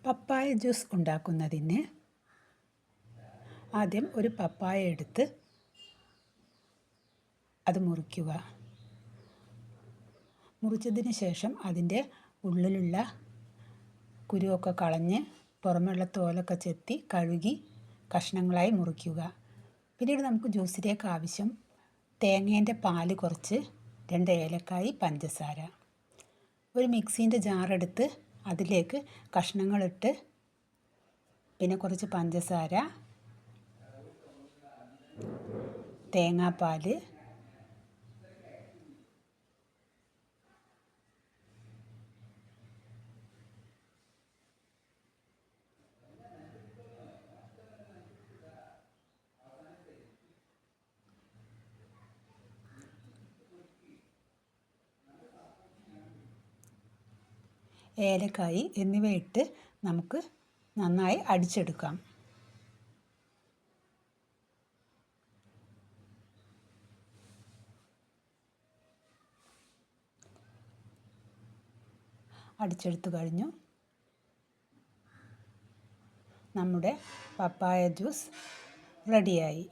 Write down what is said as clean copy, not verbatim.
പപ്പായ juice ഉണ്ടാക്കുന്നതിന് ആദ്യം ഒരു പപ്പായ എടുത്ത് അത് മുറിക്കുക. മുറിച്ചതിന് ശേഷം അതിൻ്റെ ഉള്ളിലുള്ള കുരുവൊക്കെ കളഞ്ഞ് പുറമെയുള്ള തോലൊക്കെ ചെത്തി കഴുകി കഷ്ണങ്ങളായി മുറിക്കുക. പിന്നീട് നമുക്ക് ജ്യൂസിലേക്ക് ആവശ്യം തേങ്ങേൻ്റെ പാല് കുറച്ച്, 2 ഏലക്കായി, പഞ്ചസാര. ഒരു മിക്സീൻ്റെ ജാറെടുത്ത് അതിലേക്ക് കഷ്ണങ്ങളിട്ട് പിന്നെ കുറച്ച് പഞ്ചസാര, തേങ്ങാപ്പാൽ, ഏലക്കായി എന്നിവയിട്ട് നമുക്ക് നന്നായി അടിച്ചെടുക്കാം. അടിച്ചെടുത്തു കഴിഞ്ഞു. നമ്മുടെ പപ്പായ ജ്യൂസ് റെഡിയായി.